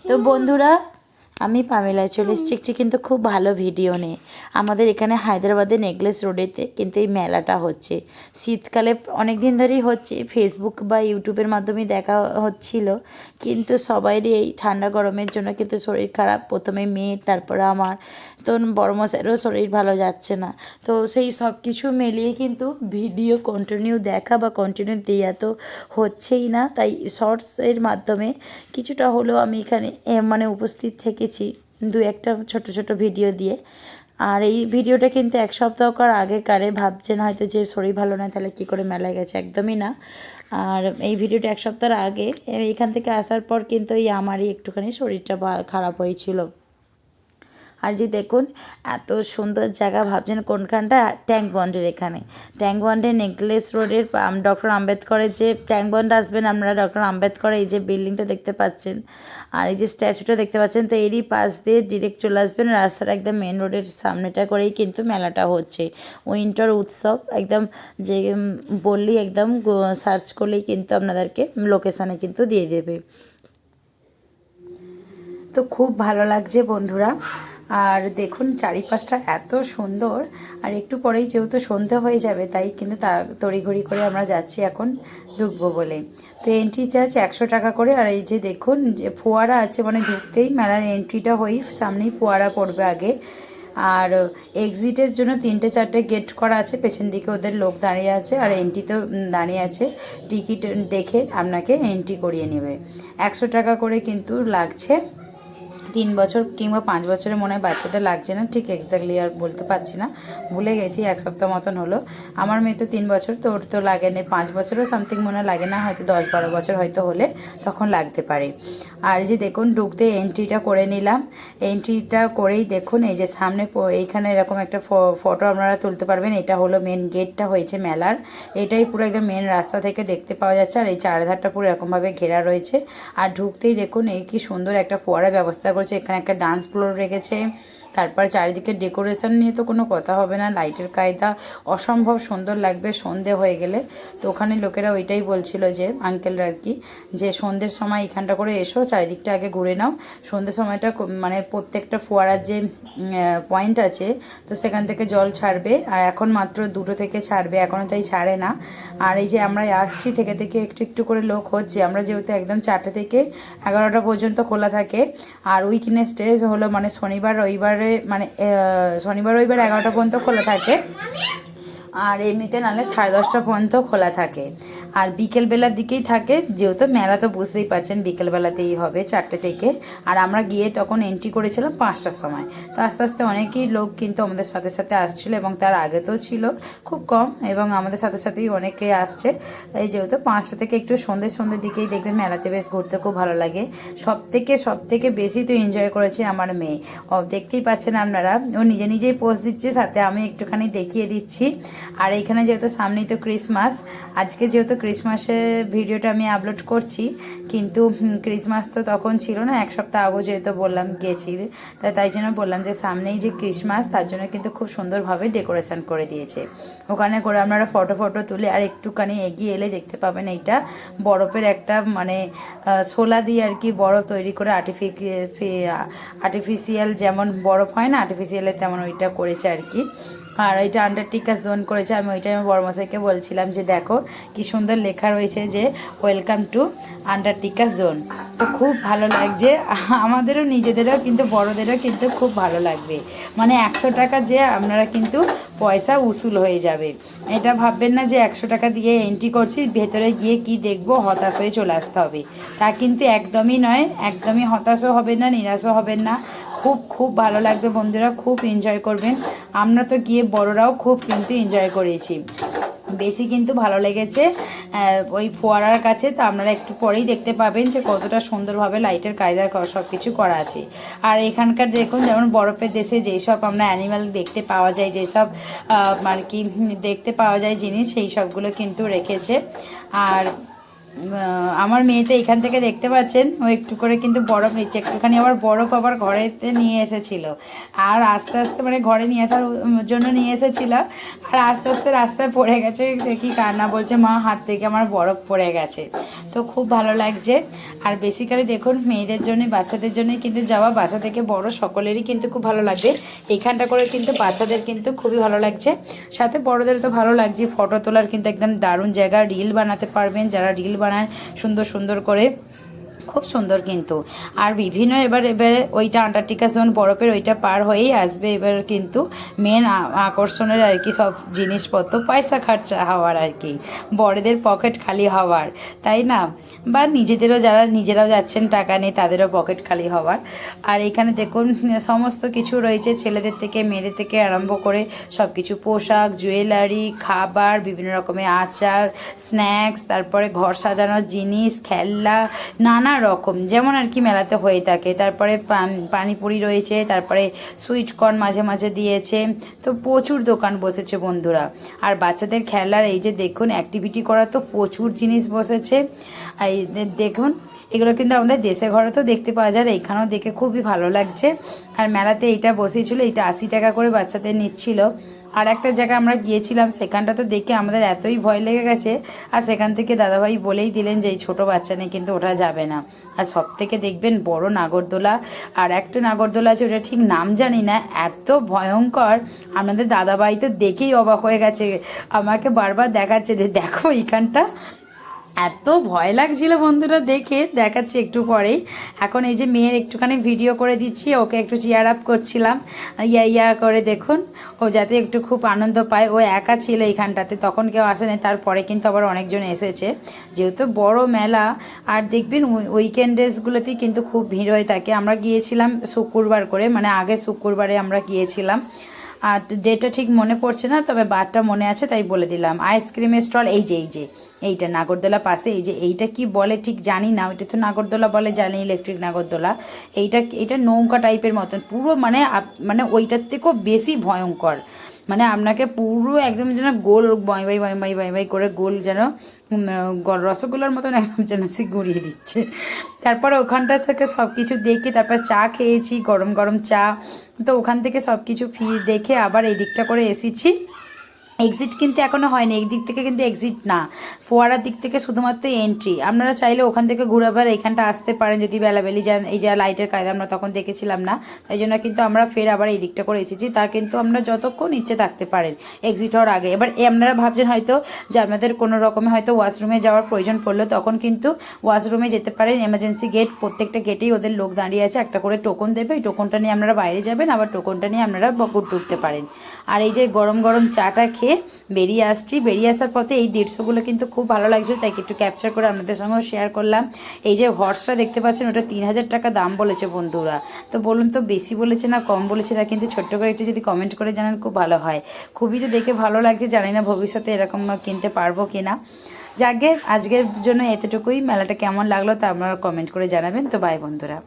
তো বন্ধুরা, আমি পামেলা চলে এসেছি একটি কিন্তু খুব ভালো ভিডিও নিয়ে। আমাদের এখানে হায়দ্রাবাদের নেকলেস রোডেতে কিন্তু এই মেলাটা হচ্ছে শীতকালে, অনেক দিন ধরেই হচ্ছে। ফেসবুক বা ইউটিউবের মাধ্যমে দেখা হচ্ছিল, কিন্তু সবাইরই এই ঠান্ডা গরমের জন্য কিন্তু শরীর খারাপ। প্রথমে মেয়ের, তারপরে আমার, তো বড় মশাইয়েরও শরীর ভালো যাচ্ছে না। তো সেই সব কিছু মিলিয়ে কিন্তু ভিডিও কন্টিনিউ দেখা বা কন্টিনিউ দেওয়া তো হচ্ছেই না, তাই শর্টসের মাধ্যমে কিছুটা হলেও আমি এখানে মানে উপস্থিত থেকেছি, দু একটা ছোট ছোট ভিডিও দিয়ে। আর এই ভিডিওটা কিন্তু এক সপ্তাহকার আগেকারে, ভাবছেন হয়তো যে শরীর ভালো নয় তাহলে কী করে মেলায় গেছে, একদমই না। আর এই ভিডিওটা এক সপ্তাহ আগে, এখান থেকে আসার পর কিন্তু এই আমারই একটুখানি শরীরটা খারাপ হয়েছিল। আর যে দেখুন এত সুন্দর জায়গা, ভাবছেন কোনখানটা? ট্যাঙ্ক বন্ডের এখানে, ট্যাঙ্ক বন্ডের নেকলেস রোডের ডক্টর আম্বেদকরের যে ট্যাঙ্ক বন্ড আসবেন আপনারা, ডক্টর আম্বেদকরের এই যে বিল্ডিংটা দেখতে পাচ্ছেন আর এই যে স্ট্যাচুটা দেখতে পাচ্ছেন, তো এরই পাশ দিয়ে ডিরেক্ট চলে আসবেন রাস্তার একদম মেন রোডের সামনেটা করেই কিন্তু মেলাটা হচ্ছে। উইন্টার উৎসব একদম, যে বললেই একদম সার্চ করলেই কিন্তু আপনাদেরকে লোকেশানে কিন্তু দিয়ে দেবে। তো খুব ভালো লাগছে বন্ধুরা। আর দেখুন চারিপাশটা এত সুন্দর। আর একটু পরেই যেহেতু সন্ধে হয়ে যাবে, তাই কিন্তু তড়িঘড়ি করে আমরা যাচ্ছি এখন ঢুকবো বলে। তো এন্ট্রি চার্জ 100 টাকা করে। আর এই যে দেখুন যে ফোয়ারা আছে, মানে ঢুকতেই মেলার এন্ট্রিটা হয়েই সামনেই ফোয়ারা পড়বে আগে। আর এক্সিটের জন্য 3টে 4টে গেট করা আছে, পেছন দিকে ওদের লোক দাঁড়িয়ে আছে, আর এন্ট্রিতেও দাঁড়িয়ে আছে। টিকিট দেখে আপনাকে এন্ট্রি করিয়ে নেবে। 100 টাকা করে কিন্তু লাগছে। 3 বছর কিংবা 5 বছরের মনে হয় বাচ্চাদের লাগছে না, ঠিক এক্স্যাক্টলি আর বলতে পারছি না, ভুলে গেছি। 1 সপ্তাহ মতন হলো। আমার মেয়ে তো 3 বছর, তো ওর তো লাগে না। 5 বছরও সামথিং মনে লাগে না, হয়তো 10-12 বছর হয়তো হলে তখন লাগতে পারে। আর যে দেখুন ঢুকতে এন্ট্রিটা করে নিলাম। এন্ট্রিটা করেই দেখুন এই যে সামনে এইখানে এরকম একটা ফটো আপনারা তুলতে পারবেন। এটা হলো মেন গেটটা হয়েছে মেলার, এটাই পুরো একদম মেন রাস্তা থেকে দেখতে পাওয়া যাচ্ছে। আর এই চারধারটা পুরো এরকমভাবে ঘেরা রয়েছে। আর ঢুকতেই দেখুন এই কি সুন্দর একটা ফোয়ারা ব্যবস্থা করেছে, এখানে একটা ডান্স ফ্লোর রেখেছে। তারপর চারিদিকে ডেকোরেশন নিয়ে তো কোনো কথা হবে না, লাইটের কায়দা অসম্ভব সুন্দর লাগবে সন্ধে হয়ে গেলে। তো ওখানে লোকেরা ওইটাই বলছিল, যে আঙ্কেলরা আর কি, যে সন্ধ্যের সময় এখানটা করে এসো, চারিদিকটা আগে ঘুরে নাও। সন্ধ্যের সময়টা মানে প্রত্যেকটা ফোয়ারার যে পয়েন্ট আছে, তো সেখান থেকে জল ছাড়বে। আর এখন মাত্র 2টো থেকে ছাড়বে, এখনও তাই ছাড়ে না। আর এই যে আমরা আসছি থেকে থেকে একটু একটু করে লোক হচ্ছে। আমরা যেহেতু একদম 4টে থেকে 11টা পর্যন্ত খোলা থাকে। আর উইকনেসডে হলো মানে শনিবার রবিবারে, মানে শনিবার রবিবার 11টা পর্যন্ত খোলা থাকে। আর এমনিতে নাহলে 10:30টা পর্যন্ত খোলা থাকে। আর বিকেলবেলার দিকেই থাকে, যেহেতু মেলা তো বুঝতেই পারছেন বিকেলবেলাতেই হবে 4টে থেকে। আর আমরা গিয়ে তখন এন্ট্রি করেছিলাম 5টার সময়। তো আস্তে আস্তে অনেকেই লোক কিন্তু আমাদের সাথে সাথে আসছিল, এবং তার আগে তো ছিল খুব কম, এবং আমাদের সাথে সাথেই অনেকেই আসছে। এই যেহেতু 5টা থেকে একটু সন্ধ্যের দিকেই দেখবেন মেলাতে বেশ ঘুরতে খুব ভালো লাগে। সব থেকে বেশি তো এনজয় করেছে আমার মেয়ে। দেখতেই পাচ্ছেন আপনারা, ও নিজে নিজেই পোজ দিচ্ছে, সাথে আমি একটুখানি দেখিয়ে দিচ্ছি। আর এইখানে যেহেতু সামনেই তো ক্রিসমাস, আজকে যেহেতু ক্রিসমাসের ভিডিওটা আমি আপলোড করছি, কিন্তু ক্রিসমাস তো তখন ছিল না, 1 সপ্তাহ আগে যেহেতু বললাম গেছি, তাই জন্য বললাম যে সামনেই যে ক্রিসমাস, তার জন্য কিন্তু খুব সুন্দরভাবে ডেকোরেশন করে দিয়েছে। ওখানে করে আপনারা ফটো তুলে আর একটুখানি এগিয়ে এলে দেখতে পাবেন এইটা বরফের একটা মানে শোলা দিয়ে আর কি বরফ তৈরি করে আর্টিফিশিয়াল যেমন বরফ হয় না আর্টিফিশিয়ালের, তেমন ওইটা করেছে আর কি। আর ওইটা আন্টার্কটিকা জোন করেছে। আমি ওইটাই আমার বড়মশাইকে বলছিলাম যে দেখো কি সুন্দর লেখা রয়েছে যে ওয়েলকাম টু আন্টার্কটিকা জোন। তো খুব ভালো লাগছে আমাদেরও, নিজেদেরও, কিন্তু বড়দেরও কিন্তু খুব ভালো লাগবে। মানে 100 টাকা যে আপনারা কিন্তু পয়সা উসুল হয়ে যাবে। এটা ভাববেন না যে 100 টাকা দিয়ে এন্ট্রি করছি, ভেতরে গিয়ে কি দেখবো হতাশ হয়ে চলে আসতে হবে, তা কিন্তু একদমই নয়। একদমই হতাশও হবেন না, নিরাশও হবেন না। খুব ভালো লাগবে বন্ধুরা, খুব এনজয় করবেন। আমরা তো গিয়ে বড়রাও খুব কিন্তু এনজয় করেছি, বেশি কিন্তু ভালো লেগেছে ওই ফোয়ারার কাছে। তো আপনারা একটু পরেই দেখতে পাবেন যে কতটা সুন্দরভাবে লাইটের কায়দা সব কিছু করা আছে। আর এখানকার দেখুন, যেমন বরফের দেশে যেসব আমরা অ্যানিম্যাল দেখতে পাওয়া যায়, যেসব আর কি দেখতে পাওয়া যায় জিনিস, সেই সবগুলো কিন্তু রেখেছে। আর আমার মেয়েতে এখান থেকে দেখতে পাচ্ছেন ও একটু করে কিন্তু বরফ নিচ্ছে, একটুখানি আবার বরফ আবার ঘরেতে নিয়ে এসেছিল, আর আস্তে আস্তে মানে ঘরে নিয়ে আসার জন্য নিয়ে এসেছিল, আর আস্তে আস্তে রাস্তায় পড়ে গেছে, সে কি কান্না বলছে, মা হাত থেকে আমার বরফ পড়ে গেছে। তো খুব ভালো লাগছে। আর বেসিক্যালি দেখুন মেয়েদের জন্য বাচ্চাদের জন্য কিন্তু যাওয়া, বাচ্চা থেকে বড় সকলেরই কিন্তু খুব ভালো লাগবে। এইখানটা করে কিন্তু বাচ্চাদের কিন্তু খুবই ভালো লাগছে, সাথে বড়দের তো ভালো লাগছে। ফটো তোলার কিন্তু একদম দারুণ জায়গা, রিল বানাতে পারবেন, যারা রিল বানায় সুন্দর সুন্দর করে, খুব সুন্দর কিন্তু। আর বিভিন্ন এবারে ওইটা আন্টার্কটিকা জোন বরফের ওইটা পার হয়েই আসবে এবার কিন্তু মেন আকর্ষণের আর কি সব জিনিসপত্র, পয়সা খরচা হওয়ার আর কি, বড়দের পকেট খালি হওয়ার, তাই না? বা নিজেদেরও যারা নিজেরাও যাচ্ছেন টাকা নেই তাদেরও পকেট খালি হওয়ার। আর এখানে দেখুন সমস্ত কিছু রয়েছে, ছেলেদের থেকে মেয়েদের থেকে আরম্ভ করে সব কিছু, পোশাক, জুয়েলারি, খাবার, বিভিন্ন রকমের আচার, স্ন্যাক্স, তারপরে ঘর সাজানোর জিনিস, খেলনা, নানা রকম যেমন আর কি মেলাতে হয়ে থাকে। তারপরে পানিপুরি রয়েছে, তারপরে সুইট কর্ন মাঝে মাঝে দিয়েছে, তো প্রচুর দোকান বসেছে বন্ধুরা। আর বাচ্চাদের খেলার এই যে দেখুন অ্যাক্টিভিটি করার তো প্রচুর জিনিস বসেছে। এই দেখুন এগুলো কিন্তু আমাদের দেশে ঘরে তো দেখতে পাওয়া যায়, এইখানেও দেখে খুবই ভালো লাগছে। আর মেলাতে এইটা বসেছিল, এইটা 80 টাকা করে বাচ্চাদের নিচ্ছিল। আর একটা জায়গায় আমরা গিয়েছিলাম, সেখানটা তো দেখে আমাদের এতই ভয় লেগে গেছে, আর সেখান থেকে দাদাভাই বলেই দিলেন যে এই ছোটো বাচ্চা নিয়ে কিন্তু ওঠা যাবে না। আর সব থেকে দেখবেন বড় নাগরদোলা, আর একটা নাগরদোলা আছে ওটা ঠিক নাম জানি না, এত ভয়ঙ্কর, আমাদের দাদাভাই তো দেখেই অবাক হয়ে গেছে, আমাকে বারবার দেখাচ্ছে যে দেখো এইখানটা, এত ভয় লাগছিল বন্ধুরা দেখে, দেখাচ্ছি একটু পরেই। এখন এই যে মেয়ের একটুখানি ভিডিও করে দিচ্ছি, ওকে একটু চিয়ার আপ করছিলাম ইয়া করে, দেখুন ও যাতে একটু খুব আনন্দ পায়। ও একা ছিল এইখানটাতে, তখন কেউ আসেনি, তারপরে কিন্তু আবার অনেকজন এসেছে, যেহেতু বড় মেলা। আর দেখবেন উইকেন্ড ডেজগুলোতেই কিন্তু খুব ভিড় হয়ে থাকে। আমরা গিয়েছিলাম শুক্রবার করে, মানে আগে শুক্রবারে আমরা গিয়েছিলাম, আর ডেটটা ঠিক মনে পড়ছে না, তবে বারটা মনে আছে তাই বলে দিলাম। আইসক্রিমের স্টল, এই যে এইটা নাগরদোলা পাশে, এই যে এইটা কি বলে ঠিক জানি না, ওইটা তো নাগরদোলা বলে জানি, ইলেকট্রিক নাগরদোলা। এইটা নৌকা টাইপের মতন পুরো, মানে ওইটার থেকেও বেশি ভয়ঙ্কর, মানে আপনাকে পুরো একদম যেন গোল bye bye bye bye bye bye করে গোল যেন রসগোল্লার মতন একদম যেন সে ঘুরিয়ে দিচ্ছে। তারপরে ওখানটা থেকে সব কিছু দেখে তারপর চা খেয়েছি, গরম গরম চা। তো ওখান থেকে সব কিছু দেখে আবার এই দিকটা করে এসেছি। এক্সিট কিন্তু এখনও হয়নি, এই দিক থেকে কিন্তু এক্সিট না, ফোয়ারার দিক থেকে শুধুমাত্র এন্ট্রি। আপনারা চাইলে ওখান থেকে ঘুরে আবার এইখানটা আসতে পারেন যদি বেলাবেলি যান। এই যে লাইটের কায়দা আমরা তখন দেখেছিলাম না, তাই জন্য কিন্তু আমরা ফের আবার এই দিকটা করে এসেছি। তা কিন্তু আমরা যতক্ষণ ইচ্ছে থাকতে পারেন এক্সিট হওয়ার আগে। এবার আপনারা ভাবছেন হয়তো যে আপনাদের কোনো রকমে হয়তো ওয়াশরুমে যাওয়ার প্রয়োজন পড়লো, তখন কিন্তু ওয়াশরুমে যেতে পারেন। এমার্জেন্সি গেট, প্রত্যেকটা গেটেই ওদের লোক দাঁড়িয়ে আছে, একটা করে টোকন দেবে, ওই টোকনটা নিয়ে আপনারা বাইরে যাবেন, আবার টোকনটা নিয়ে আপনারা ঢুকতে পারেন। আর এই যে গরম গরম চাটা খেয়ে বেরিয়ে আসছি। বেরিয়ে আসার পথে এই দৃশ্যগুলো কিন্তু খুব ভালো লাগছিল, তাই একটু ক্যাপচার করে আপনাদের সঙ্গেও শেয়ার করলাম। এই যে হর্সটা দেখতে পাচ্ছেন, ওটা 3000 টাকা দাম বলেছে বন্ধুরা। তো বলুন তো বেশি বলেছে না কম বলেছে, তা কিন্তু ছোট্ট করে একটু যদি কমেন্ট করে জানান খুব ভালো হয়। খুবই তো দেখে ভালো লাগছে, জানি না ভবিষ্যতে এরকম কিনতে পারবো কি না। যাকে আজকের জন্য এতটুকুই। মেলাটা কেমন লাগলো তা আপনারা কমেন্ট করে জানাবেন। তো বাই বন্ধুরা।